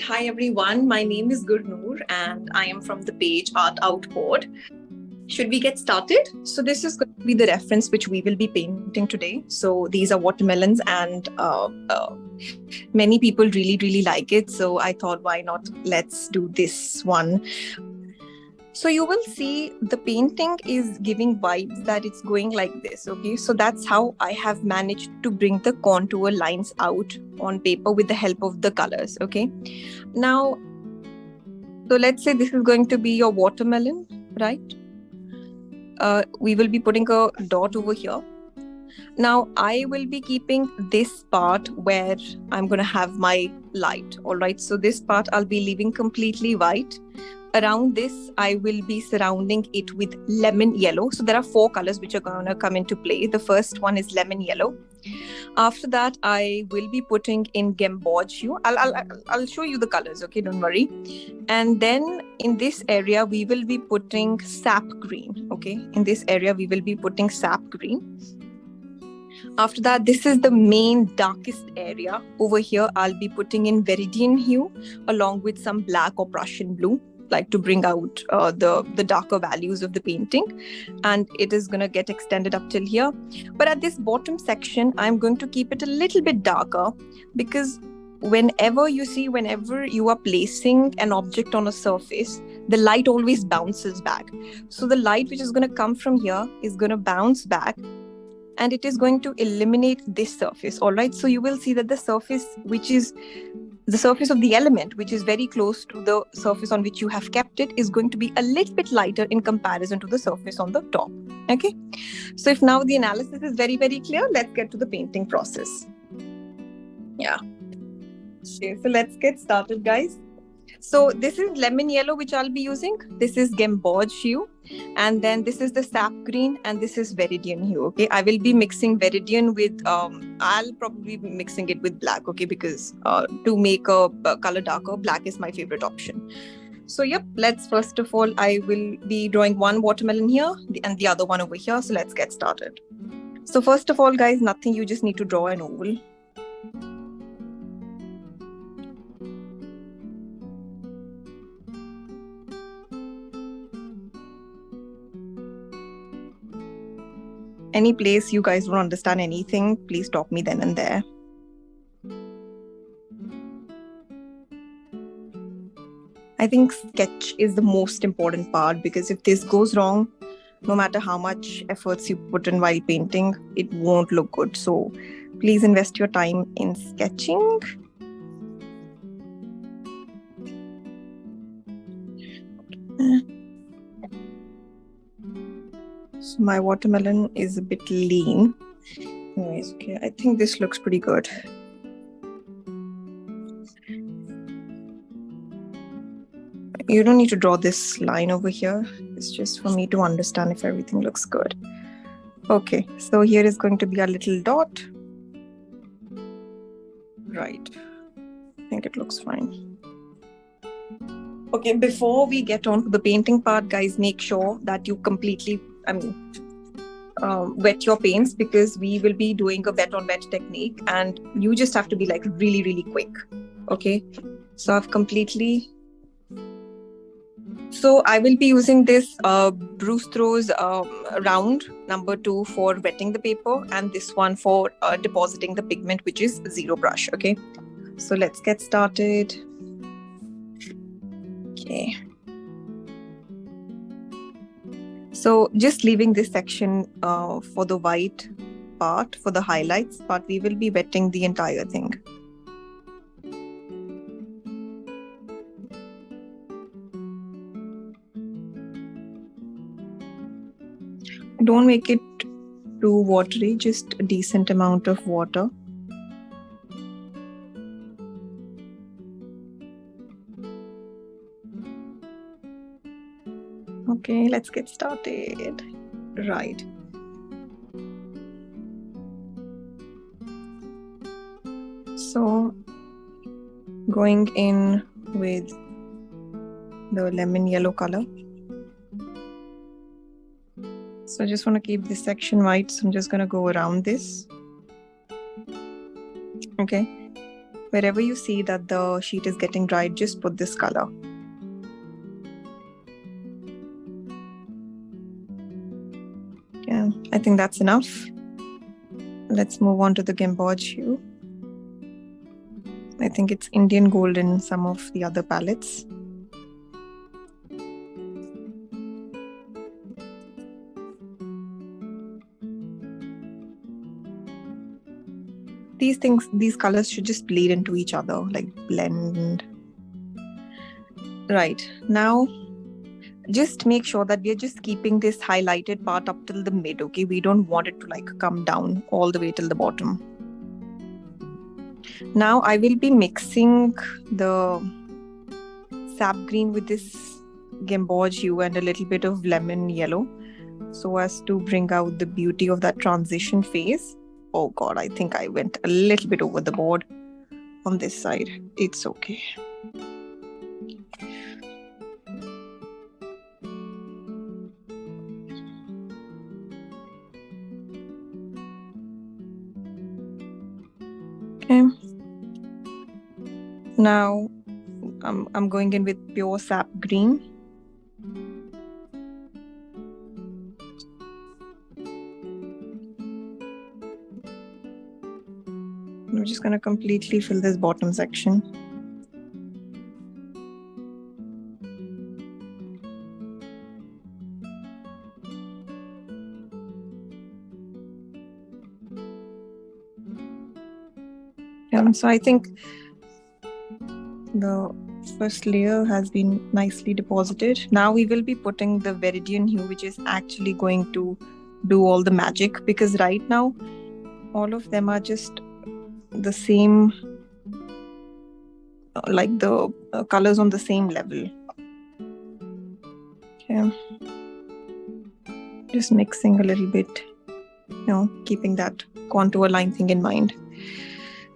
Hi everyone, my name is Gurnoor and I am from the page Art Outboard. Should we get started? So this is going to be the reference which we will be painting today. So these are watermelons and many people really like it. So I thought, why not? Let's do this one. So you will see the painting is giving vibes that it's going like this, okay? So that's how I have managed to bring the contour lines out on paper with the help of the colors, okay? Now, so let's say this is going to be your watermelon, right? We will be putting a dot over here. Now, I will be keeping this part where I'm going to have my light, all right? So this part I'll be leaving completely white. Around this, I will be surrounding it with lemon yellow. So there are 4 colors which are going to come into play. The first one is lemon yellow. After that, I will be putting in gouache hue. I'll show you the colors, okay? Don't worry. And then in this area, we will be putting sap green, okay? In this area, we will be putting sap green. After that, this is the main darkest area. Over here, I'll be putting in viridian hue along with some black or Prussian blue, like to bring out the darker values of the painting. And it is going to get extended up till here. But at this bottom section, I'm going to keep it a little bit darker because whenever you are placing an object on a surface, the light always bounces back. So the light which is going to come from here is going to bounce back and it is going to eliminate this surface, all right? So you will see that the surface, which is the surface of the element, which is very close to the surface on which you have kept it, is going to be a little bit lighter in comparison to the surface on the top, okay? So if now the analysis is very clear, let's get to the painting process. Yeah. Okay, so let's get started, guys. So this is lemon yellow, which I'll be using. This is gouache hue. And then this is the sap green and this is viridian hue, okay? I will be mixing viridian with, I'll probably be mixing it with black, okay? Because to make a color darker, black is my favorite option. So yep, let's first of all, I will be drawing one watermelon here and the other one over here. So let's get started. So first of all, guys, nothing, you just need to draw an oval. Any place you guys don't understand anything, please stop me then and there. I think sketch is the most important part because if this goes wrong, no matter how much efforts you put in while painting, it won't look good. So please invest your time in sketching. So my watermelon is a bit lean. Anyways, okay, I think this looks pretty good. You don't need to draw this line over here. It's just for me to understand if everything looks good. Okay, so here is going to be a little dot. Right. I think it looks fine. Okay, before we get on to the painting part, guys, make sure that you completely, wet your paints because we will be doing a wet on wet technique and you just have to be like really quick. Okay, so I've completely... So I will be using this Bruce Throws round number 2 for wetting the paper and this one for depositing the pigment, which is zero brush. Okay, so let's get started. Okay. So just leaving this section for the white part, for the highlights, but we will be wetting the entire thing. Don't make it too watery, just a decent amount of water. Okay, let's get started. Right. So going in with the lemon yellow color. So I just want to keep this section white. So I'm just going to go around this. Okay. Wherever you see that the sheet is getting dried, just put this color. Yeah, I think that's enough. Let's move on to the gouache hue. I think it's Indian gold in some of the other palettes. These colors should just bleed into each other, like blend. Right, now just make sure that we're just keeping this highlighted part up till the mid, okay? We don't want it to like come down all the way till the bottom. Now I will be mixing the sap green with this gouache hue and a little bit of lemon yellow so as to bring out the beauty of that transition phase. Oh God, I think I went a little bit over the board on this side. It's okay. Okay. Now I'm going in with pure sap green. I'm just going to completely fill this bottom section. So I think the first layer has been nicely deposited. Now we will be putting the Viridian hue, which is actually going to do all the magic, because right now all of them are just the same, like the colors on the same level. Okay. Just mixing a little bit, keeping that contour line thing in mind.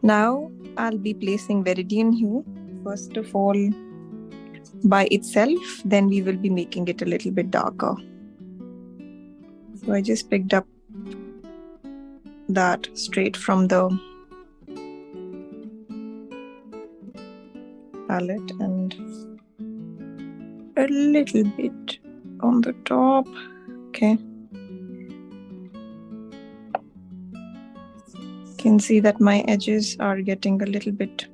Now I'll be placing Viridian hue first of all by itself, then we will be making it a little bit darker. So I just picked up that straight from the palette and a little bit on the top. Okay. You can see that my edges are getting a little bit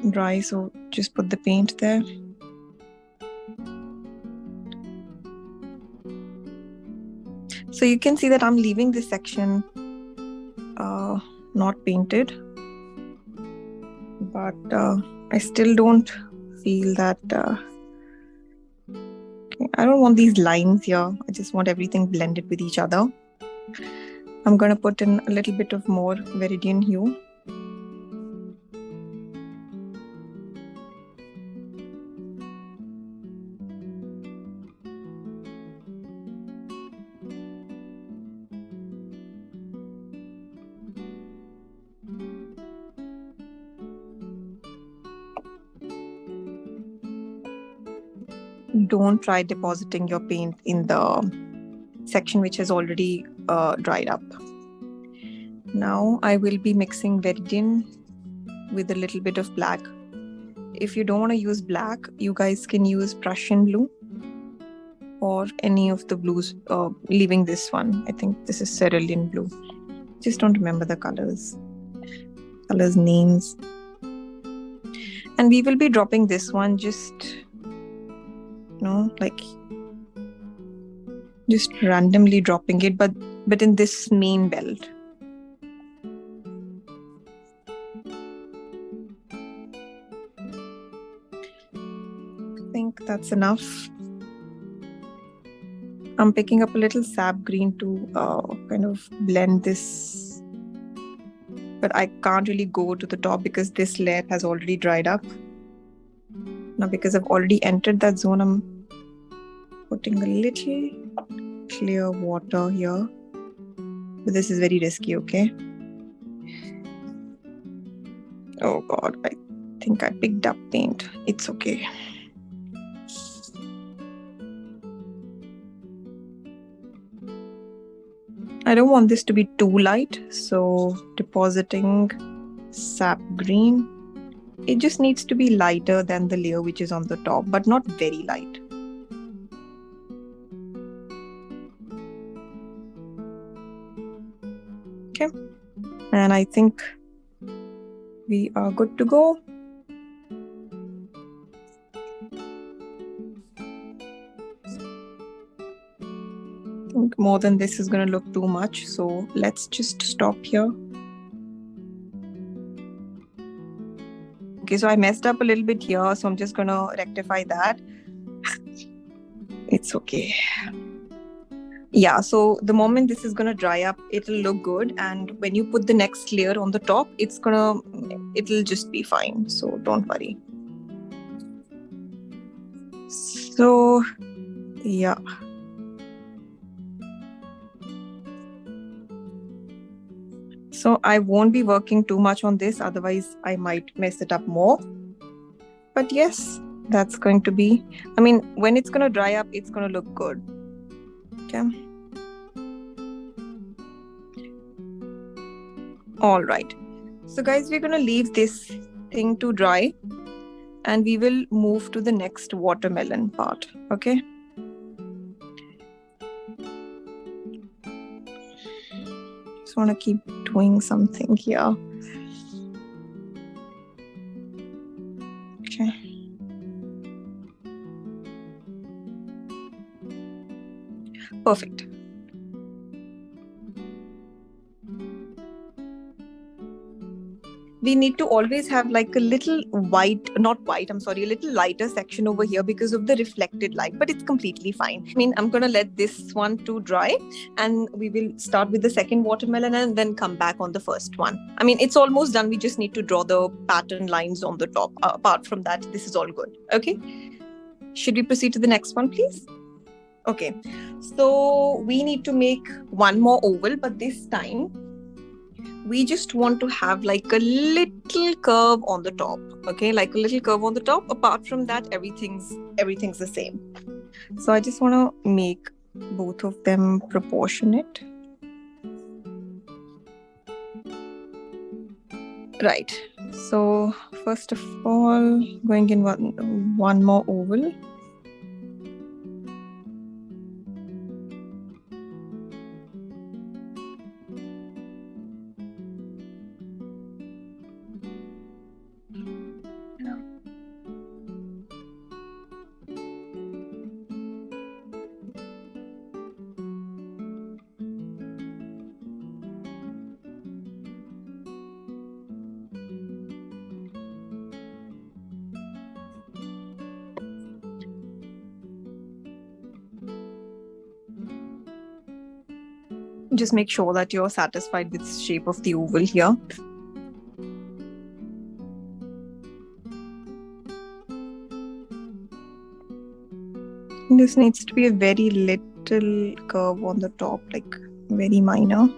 dry, so just put the paint there. So you can see that I'm leaving this section not painted, but I still don't feel that I don't want these lines here. I just want everything blended with each other. I'm going to put in a little bit of more Viridian hue. Don't try depositing your paint in the section which has already dried up. Now I will be mixing Viridian with a little bit of black. If you don't want to use black, you guys can use Prussian blue or any of the blues, leaving this one. I think this is cerulean blue. Just don't remember the colors names. And we will be dropping this one just just randomly dropping it, but in this main belt. I think that's enough. I'm picking up a little sap green to kind of blend this, but I can't really go to the top because this layer has already dried up. Now, because I've already entered that zone, I'm putting a little clear water here. But this is very risky, okay? Oh God, I think I picked up paint. It's okay. I don't want this to be too light, so depositing sap green. It just needs to be lighter than the layer which is on the top, but not very light. Okay, and I think we are good to go. I think more than this is going to look too much, so let's just stop here. Okay, so I messed up a little bit here, so I'm just going to rectify that. It's okay. Yeah, so the moment this is going to dry up, it'll look good. And when you put the next layer on the top, it'll just be fine. So don't worry. So, yeah. So I won't be working too much on this, otherwise I might mess it up more. But yes, that's going to be, I mean, when it's going to dry up, it's going to look good. Okay. All right. So guys, we're going to leave this thing to dry and we will move to the next watermelon part. Okay. Just want to keep doing something here. Okay. Perfect. We need to always have like a little a little lighter section over here because of the reflected light, but it's completely fine. I mean, I'm going to let this one to dry and we will start with the second watermelon and then come back on the first one. I mean, it's almost done. We just need to draw the pattern lines on the top. Apart from that, this is all good. Okay. Should we proceed to the next one, please? Okay. So we need to make one more oval, but this time we just want to have like a little curve on the top. Okay, like a little curve on the top. Apart from that, everything's the same. So I just want to make both of them proportionate. Right. So first of all, going in one more oval. Just make sure that you're satisfied with the shape of the oval here. This needs to be a very little curve on the top, like very minor.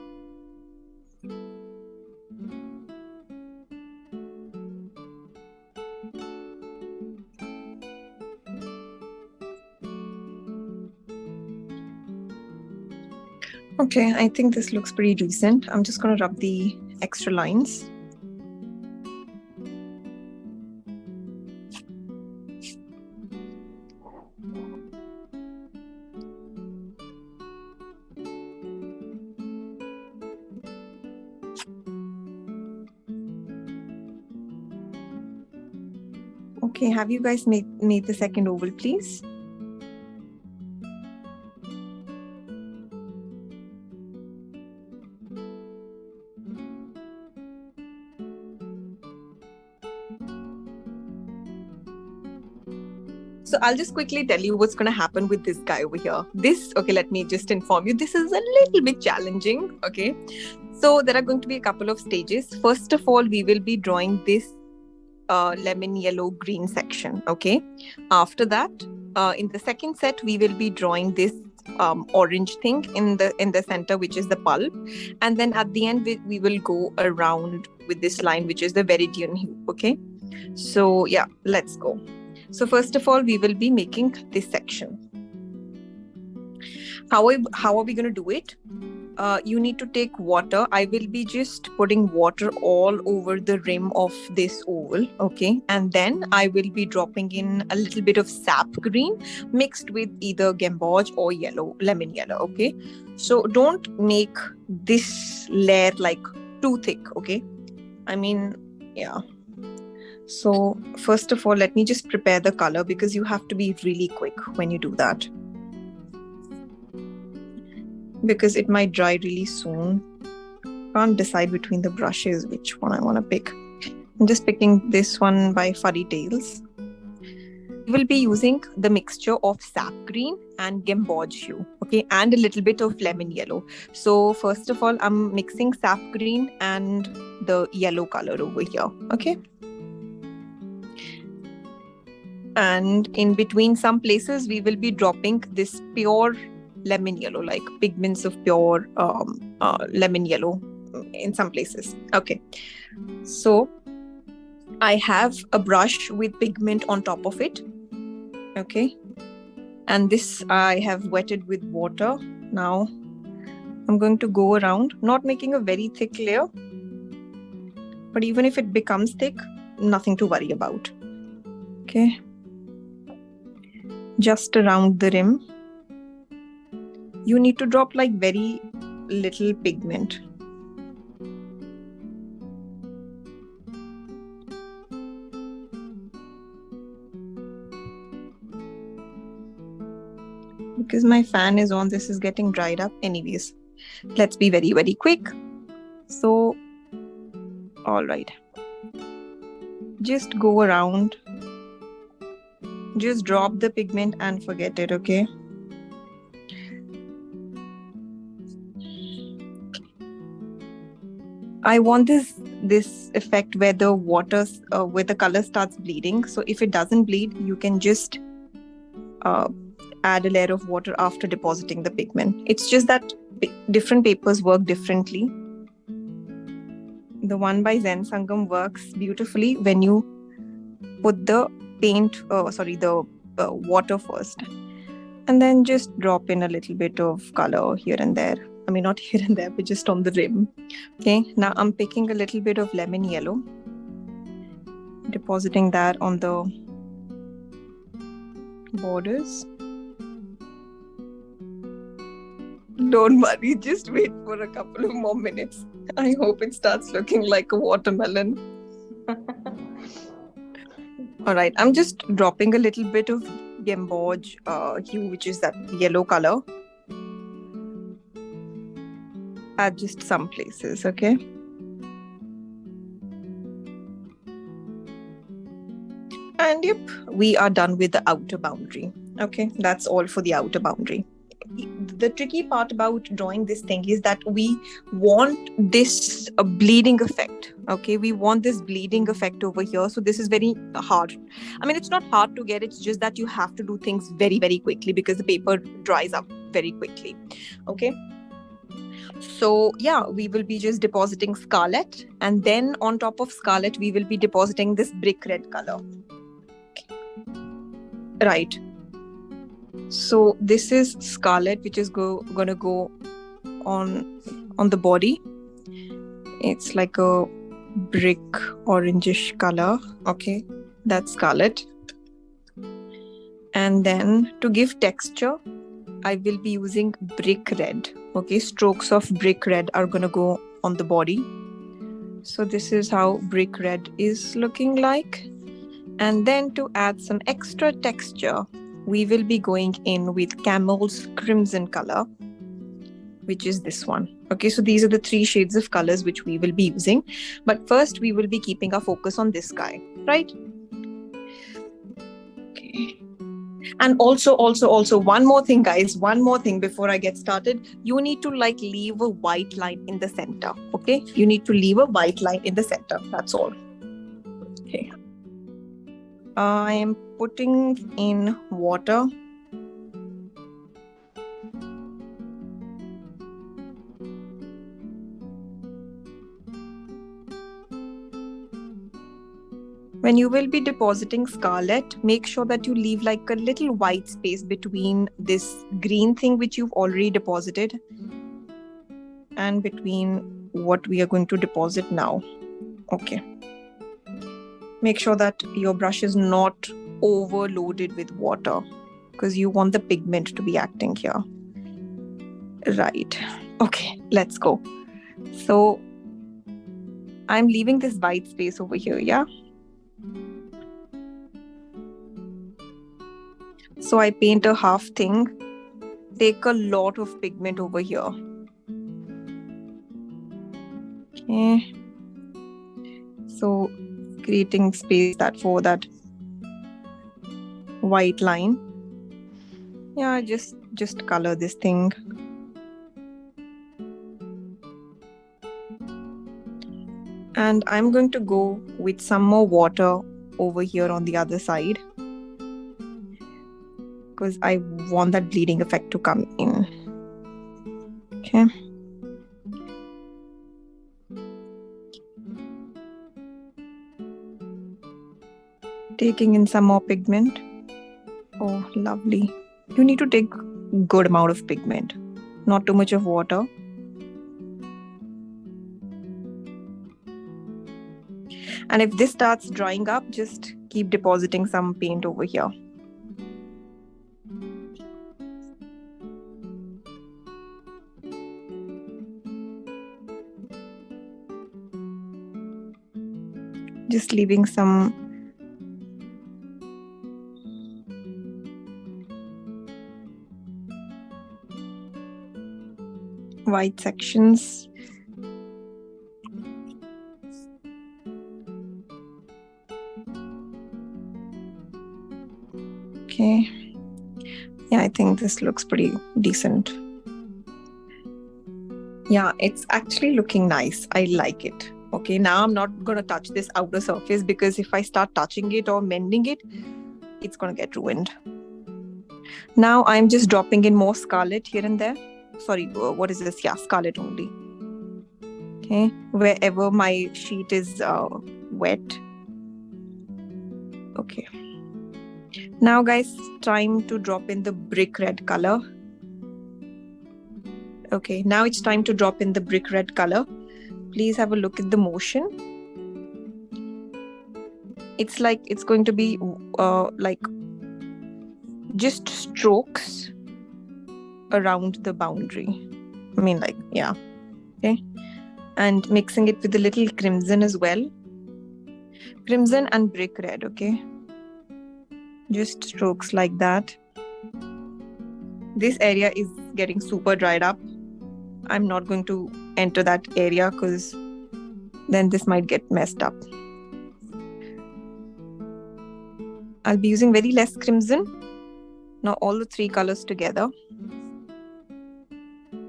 Okay, I think this looks pretty decent. I'm just going to rub the extra lines. Okay, have you guys made the second oval, please? So I'll just quickly tell you what's going to happen with this guy over here. Let me just inform you, this is a little bit challenging, okay? So there are going to be a couple of stages. First of all, we will be drawing this lemon yellow green section, okay? After that, in the second set, we will be drawing this orange thing in the center, which is the pulp. And then at the end, we will go around with this line, which is the viridian hue, okay? So yeah, let's go. So first of all, we will be making this section. How are we going to do it? you need to take water. I will be just putting water all over the rim of this oval, okay? And then I will be dropping in a little bit of sap green mixed with either gouache or lemon yellow, okay? So don't make this layer like too thick, okay? I mean, yeah. So first of all, let me just prepare the color because you have to be really quick when you do that, because it might dry really soon. Can't decide between the brushes which one I want to pick. I'm just picking this one by Furry Tales. We will be using the mixture of sap green and gouache hue, okay, and a little bit of lemon yellow. So first of all, I'm mixing sap green and the yellow color over here, okay? And in between some places, we will be dropping this pure lemon yellow, like pigments of pure lemon yellow in some places. Okay, so I have a brush with pigment on top of it, okay, and this I have wetted with water. Now I'm going to go around, not making a very thick layer, but even if it becomes thick, nothing to worry about, okay, just around the rim. You need to drop like very little pigment. Because my fan is on, this is getting dried up. Anyways, let's be very, very quick. So, all right. Just go around. Just drop the pigment and forget it, okay? I want this effect where the where the color starts bleeding. So if it doesn't bleed, you can just add a layer of water after depositing the pigment. It's just that different papers work differently. The one by Zen Sangam works beautifully when you put the water first, and then just drop in a little bit of color here and there. I mean, not here and there, but just on the rim. Okay, now I'm picking a little bit of lemon yellow, depositing that on the borders. Don't worry, just wait for a couple of more minutes. I hope it starts looking like a watermelon. All right, I'm just dropping a little bit of gouache hue, which is that yellow color, at just some places, okay? And yep, we are done with the outer boundary. Okay, that's all for the outer boundary. The tricky part about drawing this thing is that we want this bleeding effect, okay? We want this bleeding effect over here. So this is very hard. I mean, it's not hard to get. It's just that you have to do things very, very quickly because the paper dries up very quickly, okay? So yeah, we will be just depositing scarlet, and then on top of scarlet, we will be depositing this brick red color. Right. So this is scarlet, which is gonna go on the body. It's like a brick orangish color. Okay, that's scarlet. And then to give texture, I will be using brick red. Okay, strokes of brick red are gonna go on the body. So this is how brick red is looking like. And then to add some extra texture, we will be going in with Camel's Crimson color, which is this one. Okay, so these are the 3 shades of colors which we will be using. But first, we will be keeping our focus on this guy, right? Okay. And also, one more thing, guys. One more thing before I get started. You need to leave a white line in the center, okay? You need to leave a white line in the center. That's all. Okay. I am putting in water. When you will be depositing scarlet, make sure that you leave like a little white space between this green thing which you've already deposited and between what we are going to deposit now. Okay. Make sure that your brush is not overloaded with water because you want the pigment to be acting here. Right. Okay, let's go. So I'm leaving this white space over here, yeah? So I paint a half thing. Take a lot of pigment over here. Okay. So creating space for that white line. Yeah, just color this thing. And I'm going to go with some more water over here on the other side because I want that bleeding effect to come in. Okay. Taking in some more pigment. Oh, lovely. You need to take good amount of pigment, not too much of water. And if this starts drying up, just keep depositing some paint over here. Just leaving some white sections. Okay. Yeah, I think this looks pretty decent. Yeah, it's actually looking nice. I like it. Okay, now I'm not going to touch this outer surface because if I start touching it or mending it, it's going to get ruined. Now I'm just dropping in more scarlet here and there. Sorry, what is this? Yeah, scarlet only. Okay, wherever my sheet is wet. Okay. Now guys, time to drop in the brick red color. Okay, now it's time to drop in the brick red color. Please have a look at the motion. It's like it's going to be like just strokes around the boundary. I mean, like, yeah. Okay. And mixing it with a little crimson as well. Crimson and brick red, okay? Just strokes like that. This area is getting super dried up. I'm not going to enter that area because then this might get messed up. I'll be using very less crimson. Now all the three colors together.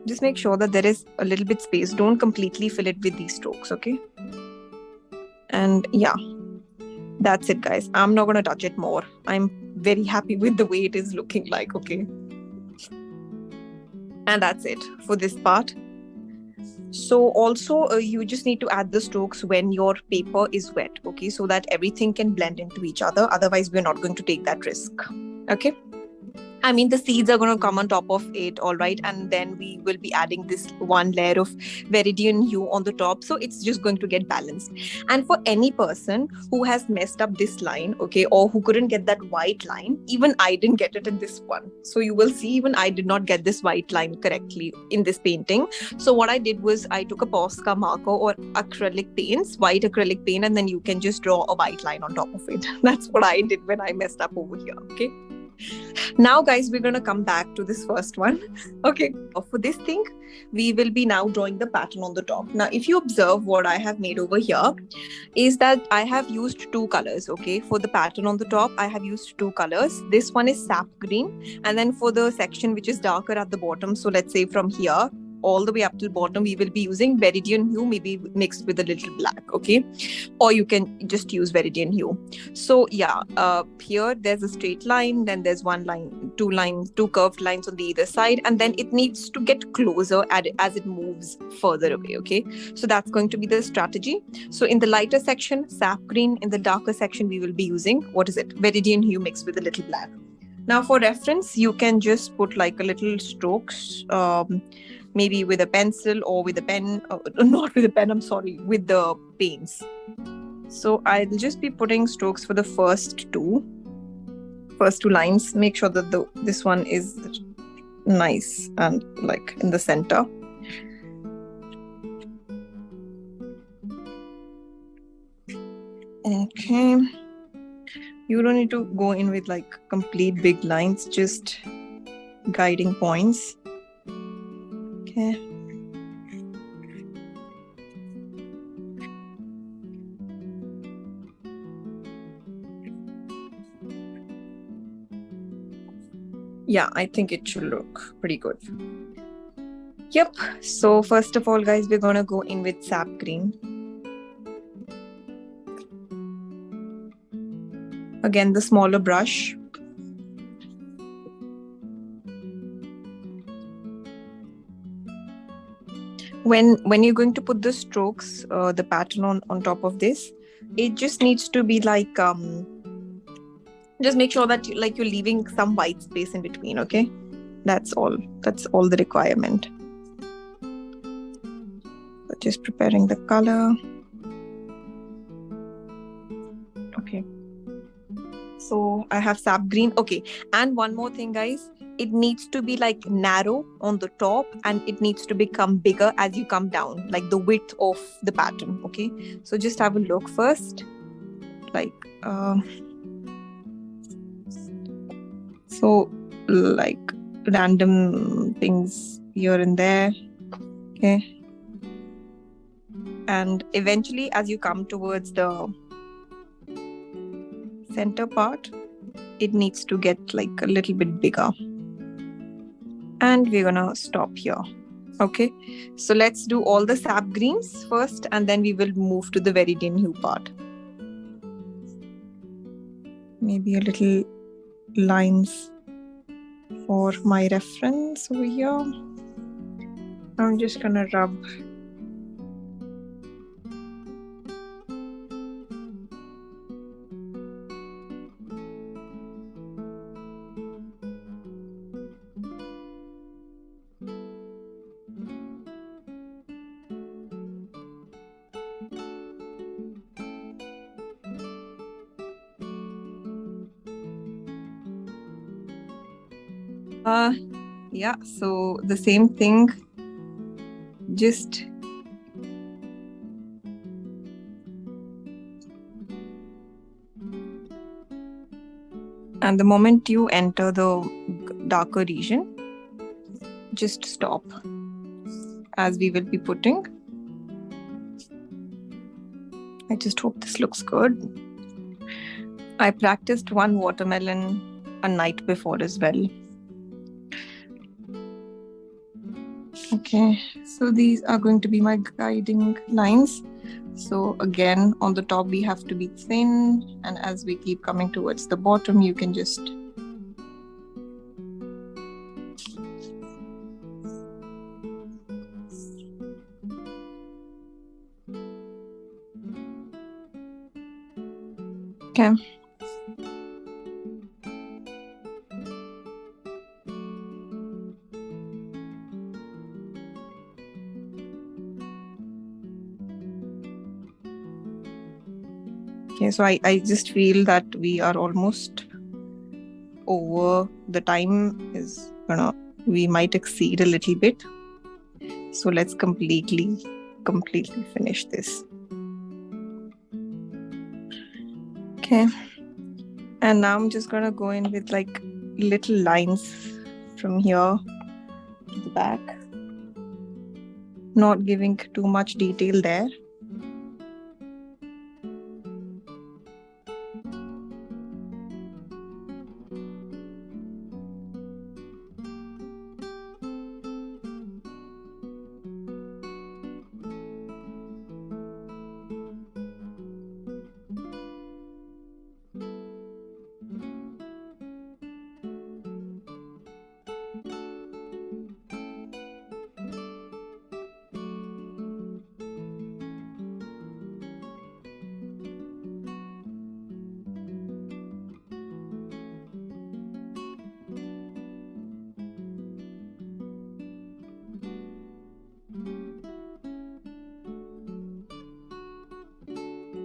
Just make sure that there is a little bit space. Don't completely fill it with these strokes, okay? And yeah, that's it, guys. I'm not going to touch it more. I'm very happy with the way it is looking like, okay? And that's it for this part. So also you just need to add the strokes when your paper is wet, okay? So that everything can blend into each other. Otherwise, we're not going to take that risk, okay? I mean, the seeds are going to come on top of it, all right? And then we will be adding this one layer of viridian hue on the top. So it's just going to get balanced. And for any person who has messed up this line, okay, or who couldn't get that white line, even I didn't get it in this one. So you will see, even I did not get this white line correctly in this painting. So what I did was I took a Posca marker or acrylic paints, white acrylic paint, and then you can just draw a white line on top of it. That's what I did when I messed up over here, okay? Now guys, we're going to come back to this first one. Okay, for this thing we will be now drawing the pattern on the top. Now if you observe what I have made over here is that I have used two colors. Okay, for the pattern on the top I have used two colors. This one is sap green, and then for the section which is darker at the bottom, so let's say from here all the way up to the bottom, we will be using viridian hue, maybe mixed with a little black, okay? Or you can just use viridian hue. So yeah, here there's a straight line, then there's one line, two curved lines on the either side, and then it needs to get closer as it moves further away, okay? So that's going to be the strategy. So in the lighter section, sap green. In the darker section, we will be using, viridian hue mixed with a little black. Now for reference, you can just put like a little strokes, maybe with a pencil or with a pen, not with a pen, I'm sorry, with the paints. So I'll just be putting strokes for the first two lines. Make sure that this one is nice and like in the center. Okay. You don't need to go in with like complete big lines, just guiding points. Okay. Yeah, I think it should look pretty good. Yep. So first of all, guys, we're going to go in with sap green. Again, the smaller brush. When you're going to put the strokes, the pattern on top of this, it just needs to be like just make sure that you're leaving some white space in between. Okay, that's all the requirement. So just preparing the color. Okay, so I have sap green. Okay, and one more thing, guys, it needs to be like narrow on the top and it needs to become bigger as you come down, like the width of the pattern. Okay, so just have a look first, like so like random things here and there. Okay, and eventually as you come towards the center part, it needs to get like a little bit bigger. And we're gonna stop here. Okay, so let's do all the sap greens first and then we will move to the viridian hue part. Maybe a little lines for my reference over here. I'm just gonna rub. Yeah, so the same thing, just and the moment you enter the darker region, just stop, as we will be putting. I just hope this looks good. I practiced one watermelon a night before as well. Okay, so these are going to be my guiding lines. So again, on the top we have to be thin, and as we keep coming towards the bottom, you can just okay. Okay, so I just feel that we are almost over. The time is we might exceed a little bit. So let's completely finish this. Okay. And now I'm just gonna go in with like little lines from here to the back. Not giving too much detail there.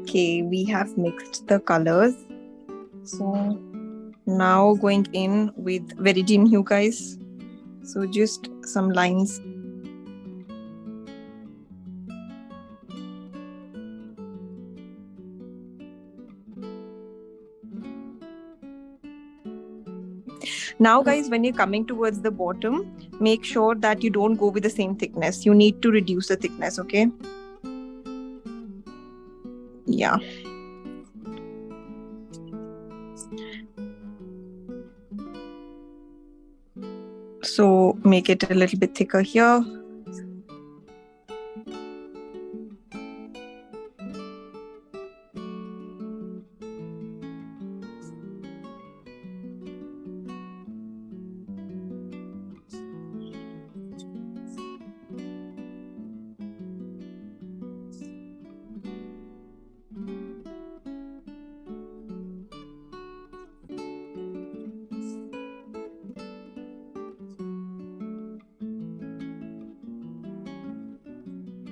Okay, we have mixed the colors. So now going in with Viridian hue, guys. So just some lines. Now, guys, when you're coming towards the bottom, make sure that you don't go with the same thickness. You need to reduce the thickness, okay? Yeah. So make it a little bit thicker here.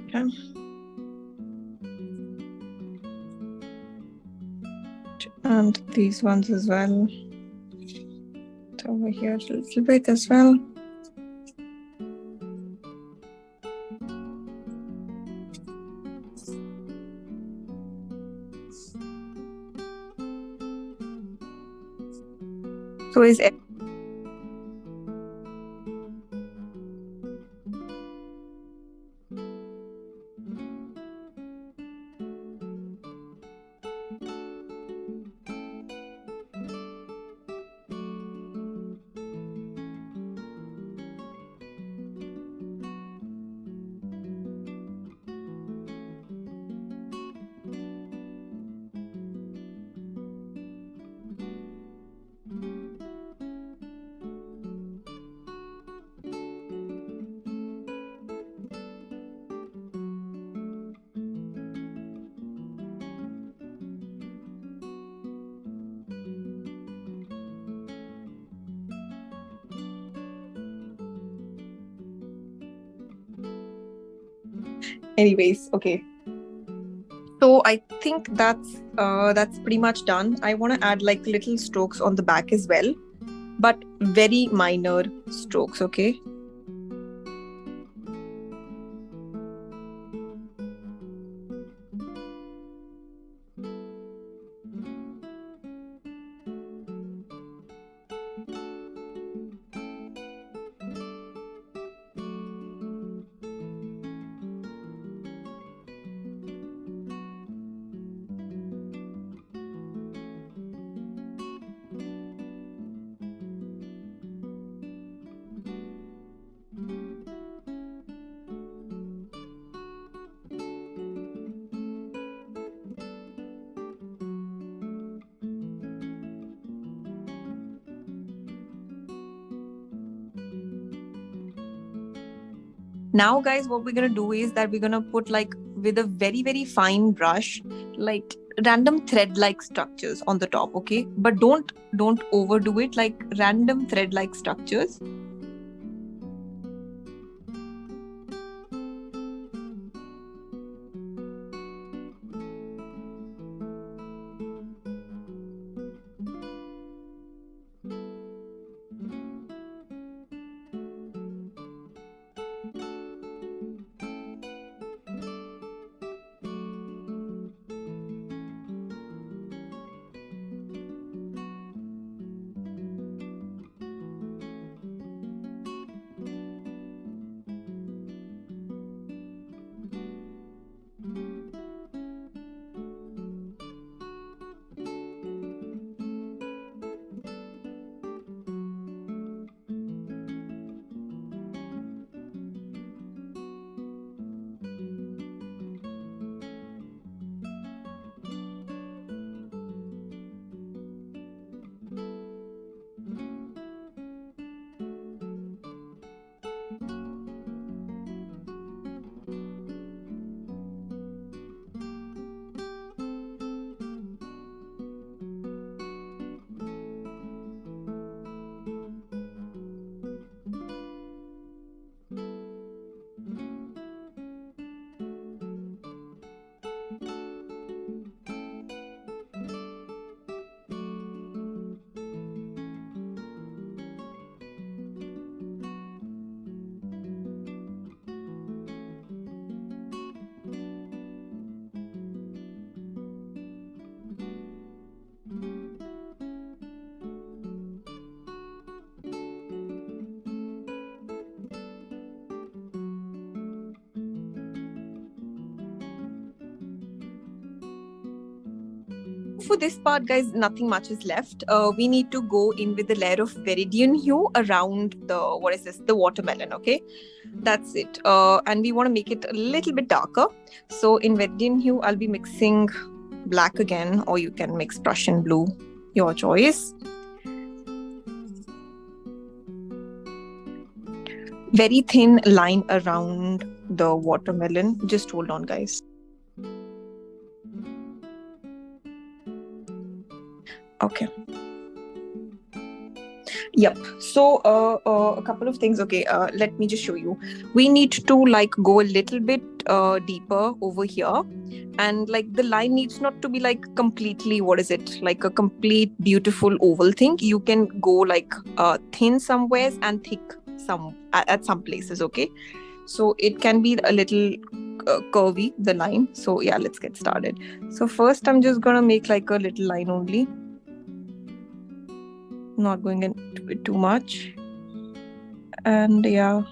Okay. And these ones as well. Over here a little bit as well. So is anyways, okay. So I think that's pretty much done. I want to add like little strokes on the back as well, but very minor strokes, okay? Now, guys, what we're gonna do is that we're gonna put like with a very, very fine brush, like random thread-like structures on the top, okay? But don't overdo it, like random thread-like structures. for this part, guys, nothing much is left. We need to go in with the layer of viridian hue around the watermelon, okay? That's it. And we want to make it a little bit darker. So in viridian hue, I'll be mixing black again, or you can mix Prussian blue, your choice. Very thin line around the watermelon. Just hold on, guys. Okay. Yep. So a couple of things. Okay. Let me just show you. We need to like go a little bit deeper over here, and like the line needs not to be like completely, what is it, like a complete beautiful oval thing. You can go like thin somewheres and thick at some places. Okay. So it can be a little curvy, the line. So yeah, let's get started. So first I'm just gonna make like a little line only, not going into it too much. And yeah,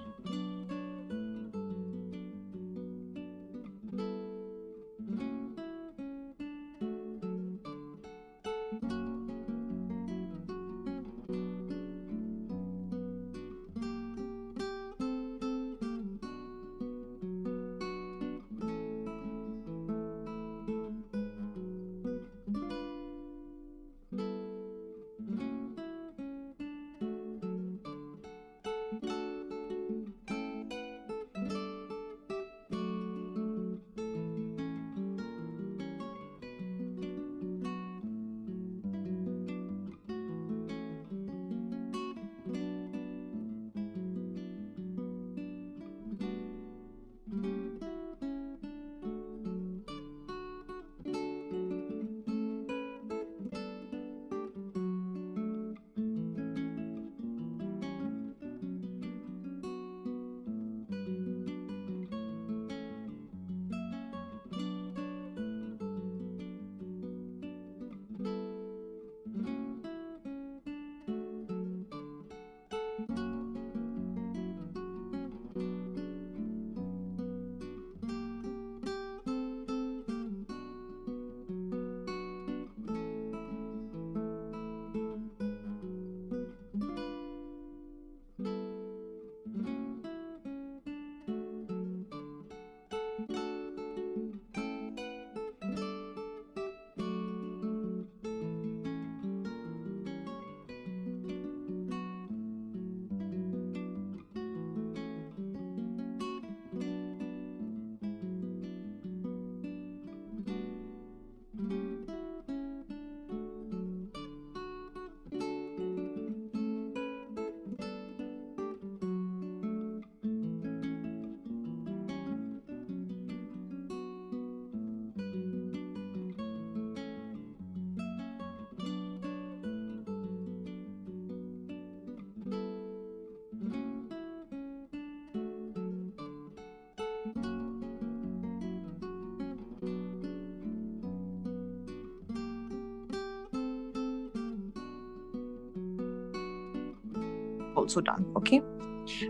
also done. Okay.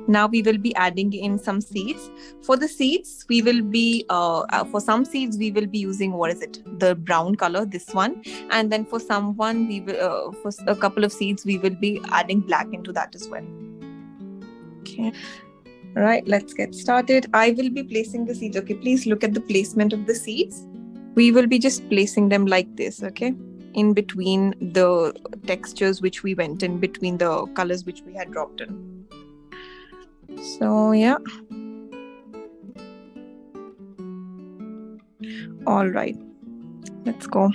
Now we will be adding in some seeds. For the seeds, we will be for some seeds we will be using, what is it, the brown color, this one, and then for someone we will for a couple of seeds we will be adding black into that as well. Okay. All right, let's get started. I will be placing the seeds. Okay, please look at the placement of the seeds. We will be just placing them like this. Okay, in between the textures which we went in, between the colors which we had dropped in. So yeah. All right, let's go.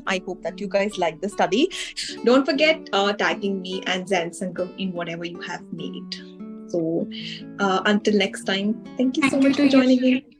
I hope that you guys like the study. Don't forget tagging me and Zen Sangam in whatever you have made. So until next time, thank you so much for joining in.